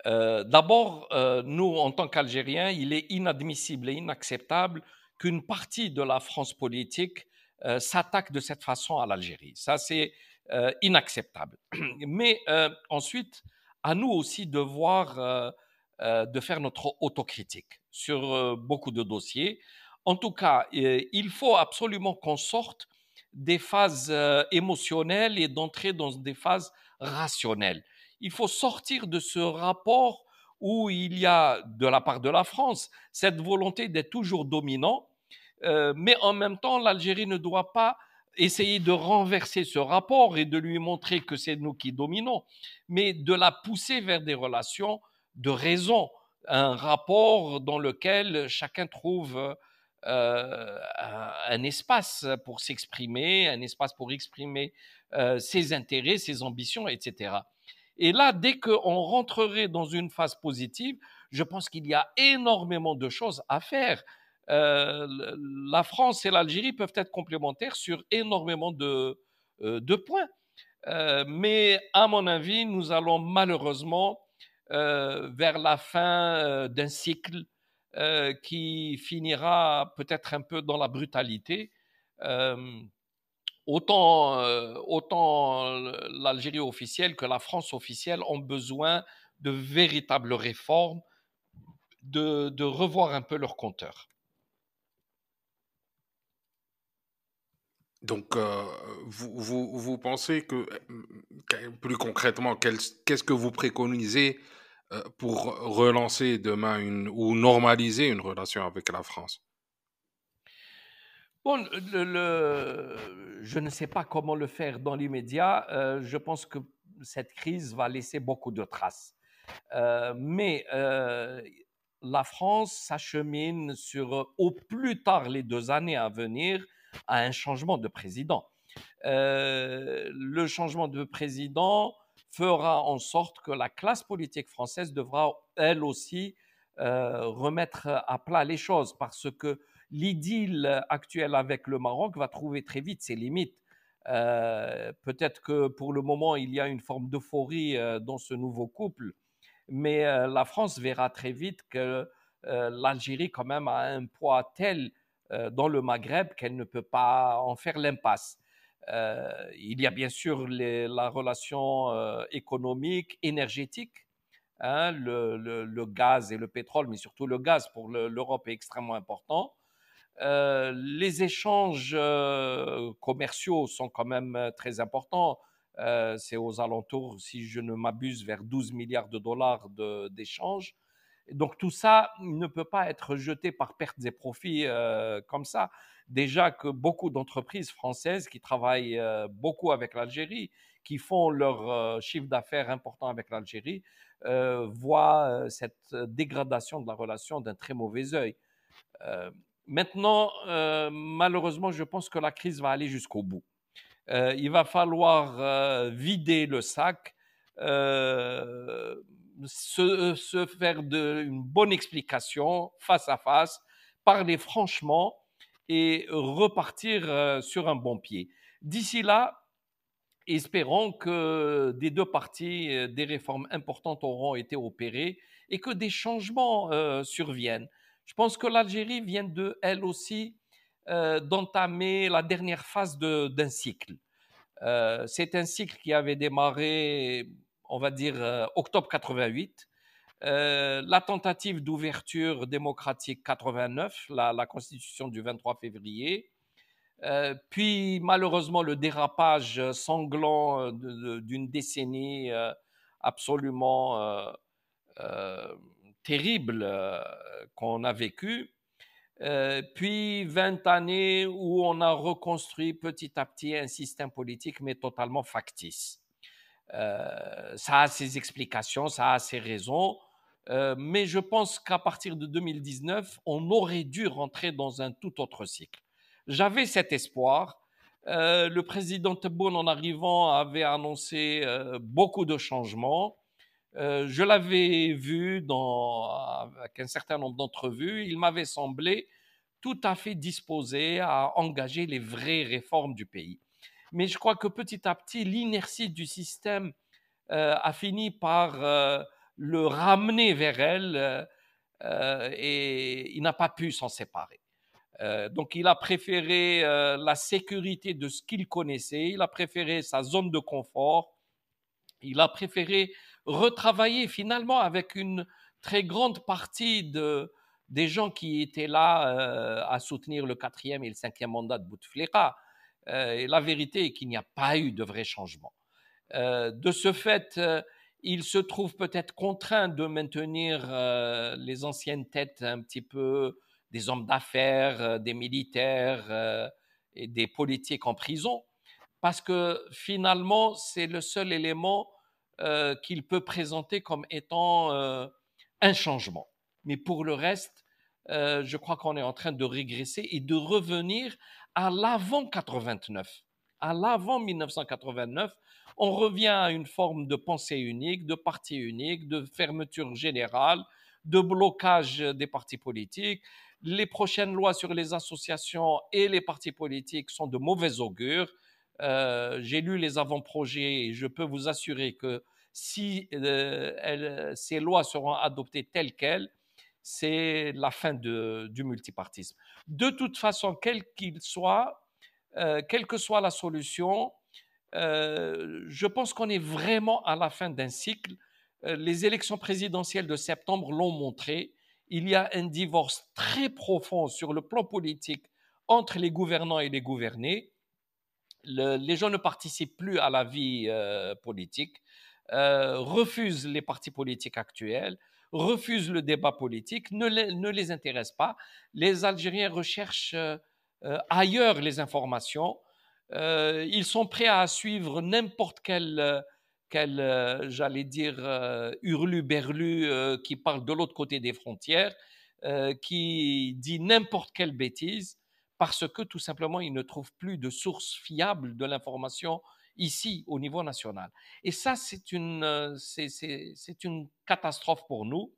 D'abord, nous, en tant qu'Algériens, il est inadmissible et inacceptable qu'une partie de la France politique s'attaque de cette façon à l'Algérie. Ça, c'est inacceptable. Mais ensuite, à nous aussi de voir, de faire notre autocritique sur beaucoup de dossiers. En tout cas, il faut absolument qu'on sorte des phases émotionnelles et d'entrer dans des phases rationnelles. Il faut sortir de ce rapport où il y a, de la part de la France, cette volonté d'être toujours dominant, mais en même temps, l'Algérie ne doit pas essayer de renverser ce rapport et de lui montrer que c'est nous qui dominons, mais de la pousser vers des relations de raison, un rapport dans lequel chacun trouve un espace pour s'exprimer, un espace pour exprimer ses intérêts, ses ambitions, etc. Et là, dès qu'on rentrerait dans une phase positive, je pense qu'il y a énormément de choses à faire. La France et l'Algérie peuvent être complémentaires sur énormément de points. Mais à mon avis, nous allons malheureusement vers la fin d'un cycle qui finira peut-être un peu dans la brutalité. Euh, autant l'Algérie officielle que la France officielle ont besoin de véritables réformes, de revoir un peu leur compteur. Donc, vous pensez que, plus concrètement, qu'est-ce que vous préconisez pour relancer demain ou normaliser une relation avec la France? Bon, je ne sais pas comment le faire dans l'immédiat. Je pense que cette crise va laisser beaucoup de traces. Mais la France s'achemine sur, au plus tard les 2 années à venir, à un changement de président. Le changement de président fera en sorte que la classe politique française devra, elle aussi, remettre à plat les choses parce que l'idylle actuelle avec le Maroc va trouver très vite ses limites. Peut-être que pour le moment, il y a une forme d'euphorie dans ce nouveau couple, mais la France verra très vite que l'Algérie, quand même, a un poids tel dans le Maghreb qu'elle ne peut pas en faire l'impasse. Il y a bien sûr la relation économique, énergétique, hein, le gaz et le pétrole, mais surtout le gaz pour l'Europe est extrêmement important. Les échanges commerciaux sont quand même très importants. C'est aux alentours, si je ne m'abuse, vers 12 milliards de dollars d'échanges. Donc tout ça ne peut pas être jeté par pertes et profits comme ça. Déjà que beaucoup d'entreprises françaises qui travaillent beaucoup avec l'Algérie, qui font leur chiffre d'affaires important avec l'Algérie, voient cette dégradation de la relation d'un très mauvais œil. Euh, Maintenant, malheureusement, je pense que la crise va aller jusqu'au bout. Il va falloir vider le sac, euh, se faire une bonne explication face à face, parler franchement et repartir sur un bon pied. D'ici là, espérons que des deux parties, des réformes importantes auront été opérées et que des changements surviennent. Je pense que l'Algérie vient elle aussi, d'entamer la dernière phase d'un cycle. C'est un cycle qui avait démarré, on va dire, octobre 88. La tentative d'ouverture démocratique 89, la constitution du 23 février. Puis malheureusement le dérapage sanglant d'une décennie absolument terrible qu'on a vécu. Puis 20 années où on a reconstruit petit à petit un système politique, mais totalement factice. Ça a ses explications, ça a ses raisons, mais je pense qu'à partir de 2019, on aurait dû rentrer dans un tout autre cycle. J'avais cet espoir. Le président Tebboune, en arrivant, avait annoncé beaucoup de changements. Je l'avais vu avec un certain nombre d'entrevues. Il m'avait semblé tout à fait disposé à engager les vraies réformes du pays. Mais je crois que petit à petit, l'inertie du système a fini par le ramener vers elle et il n'a pas pu s'en séparer. Donc il a préféré la sécurité de ce qu'il connaissait, il a préféré sa zone de confort, il a préféré retravailler finalement avec une très grande partie des gens qui étaient là à soutenir le 4e et le 5e mandat de Bouteflika. Et la vérité est qu'il n'y a pas eu de vrai changement. De ce fait, il se trouve peut-être contraint de maintenir les anciennes têtes un petit peu, des hommes d'affaires, des militaires et des politiques en prison, parce que finalement, c'est le seul élément qu'il peut présenter comme étant un changement. Mais pour le reste, je crois qu'on est en train de régresser et de revenir à l'avant 89, à l'avant 1989. On revient à une forme de pensée unique, de parti unique, de fermeture générale, de blocage des partis politiques. Les prochaines lois sur les associations et les partis politiques sont de mauvais augure. J'ai lu les avant-projets et je peux vous assurer que si ces lois seront adoptées telles quelles, c'est la fin du multipartisme. De toute façon, quel qu'il soit, quelle que soit la solution, je pense qu'on est vraiment à la fin d'un cycle. Les élections présidentielles de septembre l'ont montré. Il y a un divorce très profond sur le plan politique entre les gouvernants et les gouvernés. Les gens ne participent plus à la vie politique, refusent les partis politiques actuels, refusent le débat politique, ne les intéressent pas. Les Algériens recherchent ailleurs les informations. Ils sont prêts à suivre n'importe j'allais dire, hurluberlu qui parle de l'autre côté des frontières, qui dit n'importe quelle bêtise, parce que tout simplement, ils ne trouvent plus de source fiable de l'information ici, au niveau national. Et ça, c'est une catastrophe pour nous.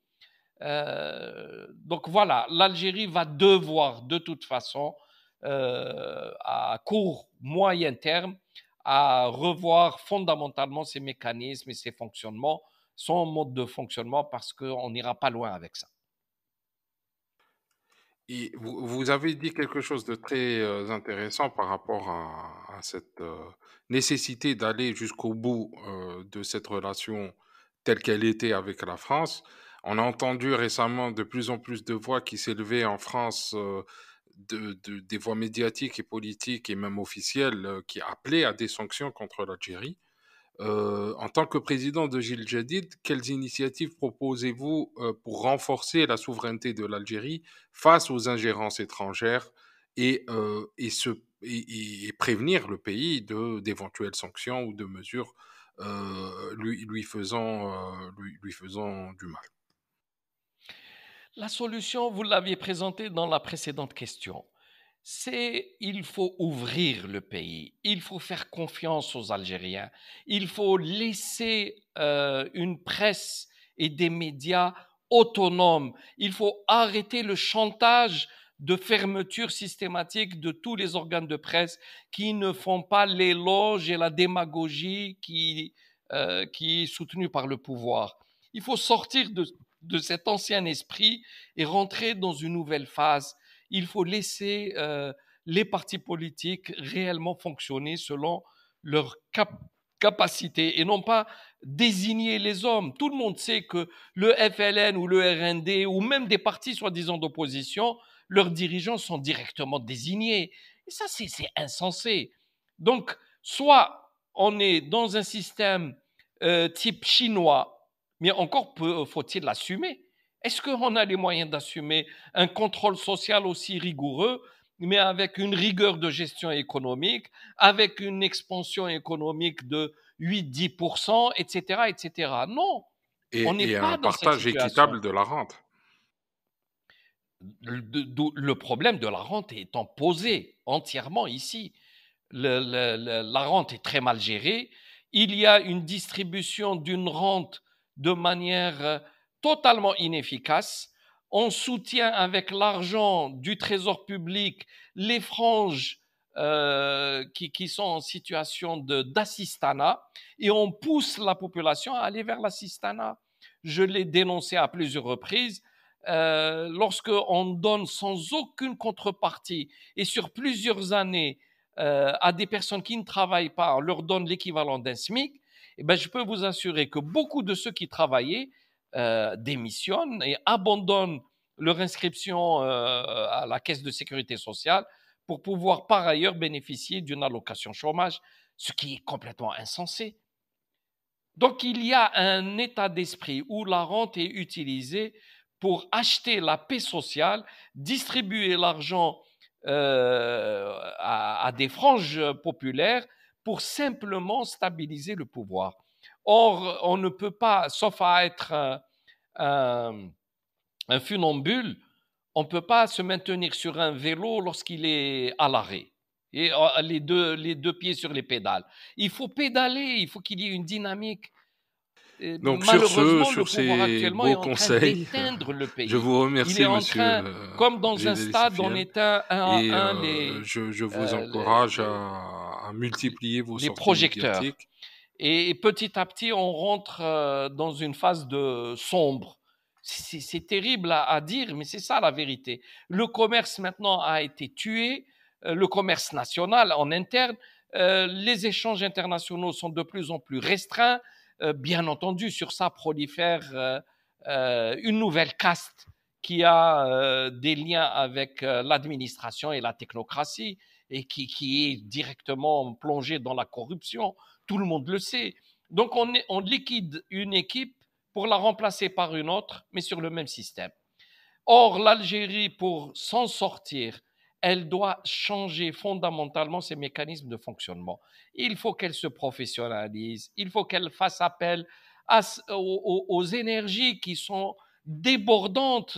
Donc voilà, l'Algérie va devoir de toute façon, à court, moyen terme, à revoir fondamentalement ses mécanismes et ses fonctionnements, son mode de fonctionnement, parce qu'on n'ira pas loin avec ça. Et vous avez dit quelque chose de très intéressant par rapport à cette nécessité d'aller jusqu'au bout de cette relation telle qu'elle était avec la France. On a entendu récemment de plus en plus de voix qui s'élevaient en France, des voix médiatiques et politiques et même officielles qui appelaient à des sanctions contre l'Algérie. En tant que président de Gil Jadid, quelles initiatives proposez-vous pour renforcer la souveraineté de l'Algérie face aux ingérences étrangères et prévenir le pays d'éventuelles sanctions ou de mesures lui faisant du mal? La solution, vous l'aviez présentée dans la précédente question. C'est il faut ouvrir le pays, il faut faire confiance aux Algériens, il faut laisser une presse et des médias autonomes, il faut arrêter le chantage de fermeture systématique de tous les organes de presse qui ne font pas l'éloge et la démagogie qui est soutenue par le pouvoir. Il faut sortir de cet ancien esprit et rentrer dans une nouvelle phase. Il faut laisser les partis politiques réellement fonctionner selon leur capacité et non pas désigner les hommes. Tout le monde sait que le FLN ou le RND ou même des partis soi-disant d'opposition, leurs dirigeants sont directement désignés. Et ça, c'est insensé. Donc, soit on est dans un système type chinois, mais encore faut-il l'assumer. Est-ce qu'on a les moyens d'assumer un contrôle social aussi rigoureux, mais avec une rigueur de gestion économique, avec une expansion économique de 8-10%, etc., etc. Non, on n'est Et un pas dans cette partage situation. équitable de la rente. Le problème de la rente étant posé entièrement ici. La rente est très mal gérée. Il y a une distribution d'une rente de manière totalement inefficace. On soutient avec l'argent du trésor public les franges qui sont en situation d'assistanat et on pousse la population à aller vers l'assistanat. Je l'ai dénoncé à plusieurs reprises. Lorsqu'on donne sans aucune contrepartie et sur plusieurs années à des personnes qui ne travaillent pas, on leur donne l'équivalent d'un SMIC, eh ben, je peux vous assurer que beaucoup de ceux qui travaillaient démissionnent et abandonnent leur inscription à la caisse de sécurité sociale pour pouvoir par ailleurs bénéficier d'une allocation chômage, ce qui est complètement insensé. Donc il y a un état d'esprit où la rente est utilisée pour acheter la paix sociale, distribuer l'argent à des franges populaires pour simplement stabiliser le pouvoir. Or, on ne peut pas, sauf à être un, un funambule, on ne peut pas se maintenir sur un vélo lorsqu'il est à l'arrêt et les deux pieds sur les pédales. Il faut pédaler, il faut qu'il y ait une dynamique. Et Donc sur ce, malheureusement, le sur pouvoir ces actuellement est beaux en train conseils, d'éteindre le je pays. vous Il est remercie, en monsieur train, comme dans un Gédéli stade, on Sofiane. éteint un Et à un je vous euh, encourage à multiplier vos les sorties projecteurs. médiatiques. Et petit à petit, on rentre dans une phase de sombre. C'est terrible à dire, mais c'est ça la vérité. Le commerce maintenant a été tué, le commerce national en interne, les échanges internationaux sont de plus en plus restreints. Bien entendu, sur ça prolifère une nouvelle caste qui a des liens avec l'administration et la technocratie et qui est directement plongée dans la corruption. Tout le monde le sait. Donc on liquide une équipe pour la remplacer par une autre, mais sur le même système. Or, l'Algérie, pour s'en sortir, elle doit changer fondamentalement ses mécanismes de fonctionnement. Il faut qu'elle se professionnalise, il faut qu'elle fasse appel aux énergies qui sont débordantes.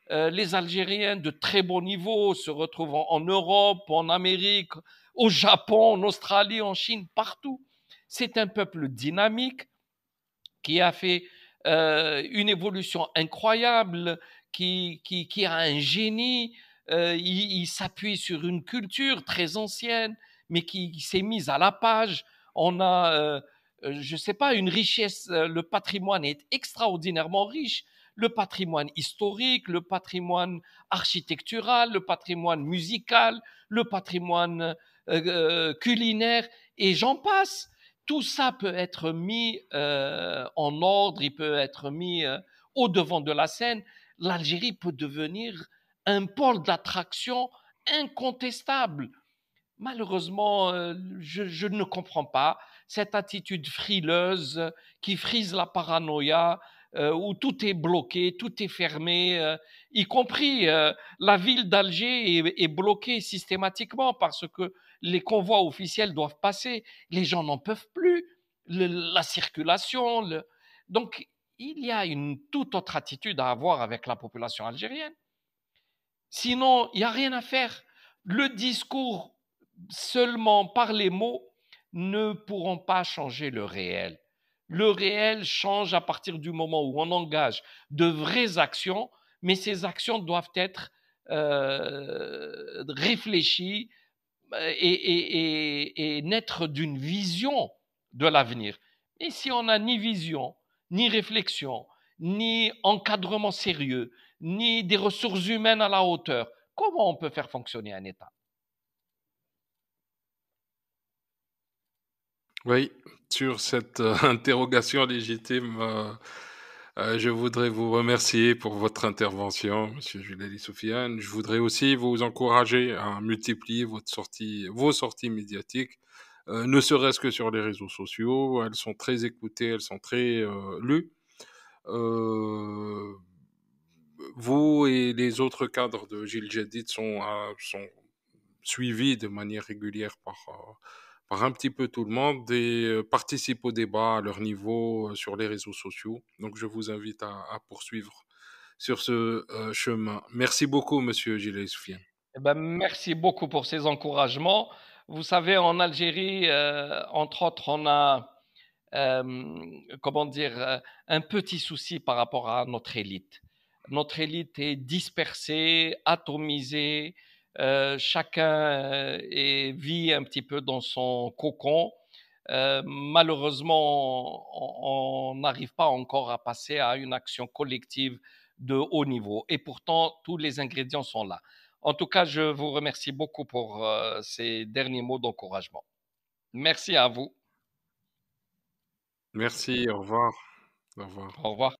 Les Algériens de très bon niveau se retrouvent en Europe, en Amérique, au Japon, en Australie, en Chine, partout. C'est un peuple dynamique qui a fait une évolution incroyable, qui a un génie, il s'appuie sur une culture très ancienne, mais qui s'est mise à la page. On a, je ne sais pas, une richesse, le patrimoine est extraordinairement riche. le patrimoine historique, le patrimoine architectural, le patrimoine musical, le patrimoine culinaire, et j'en passe. Tout ça peut être mis en ordre, il peut être mis au devant de la scène. L'Algérie peut devenir un pôle d'attraction incontestable. Malheureusement, je ne comprends pas cette attitude frileuse qui frise la paranoïa, où tout est bloqué, tout est fermé, y compris la ville d'Alger est bloquée systématiquement parce que les convois officiels doivent passer. Les gens n'en peuvent plus. La circulation. Donc, il y a une toute autre attitude à avoir avec la population algérienne. Sinon, il n'y a rien à faire. Le discours seulement par les mots ne pourront pas changer le réel. Le réel change à partir du moment où on engage de vraies actions, mais ces actions doivent être réfléchies et naître d'une vision de l'avenir. Et si on n'a ni vision, ni réflexion, ni encadrement sérieux, ni des ressources humaines à la hauteur, comment on peut faire fonctionner un État? Oui, sur cette interrogation légitime, je voudrais vous remercier pour votre intervention, Monsieur Juleli Soufiane. Je voudrais aussi vous encourager à multiplier vos sorties médiatiques, ne serait-ce que sur les réseaux sociaux. Elles sont très écoutées, elles sont très lues. Euh, Vous et les autres cadres de Gilles Jadid sont suivis de manière régulière par un petit peu tout le monde et participent au débat à leur niveau sur les réseaux sociaux. Donc, je vous invite à poursuivre sur ce chemin. Merci beaucoup, Monsieur Gilles Soufiane. Eh ben, merci beaucoup pour ces encouragements. Vous savez, en Algérie, entre autres, on a, comment dire, un petit souci par rapport à notre élite. Notre élite est dispersée, atomisée, chacun vit un petit peu dans son cocon. Malheureusement, on n'arrive pas encore à passer à une action collective de haut niveau. Et pourtant, tous les ingrédients sont là. En tout cas, je vous remercie beaucoup pour ces derniers mots d'encouragement. Merci à vous. Merci, au revoir. Au revoir. Au revoir.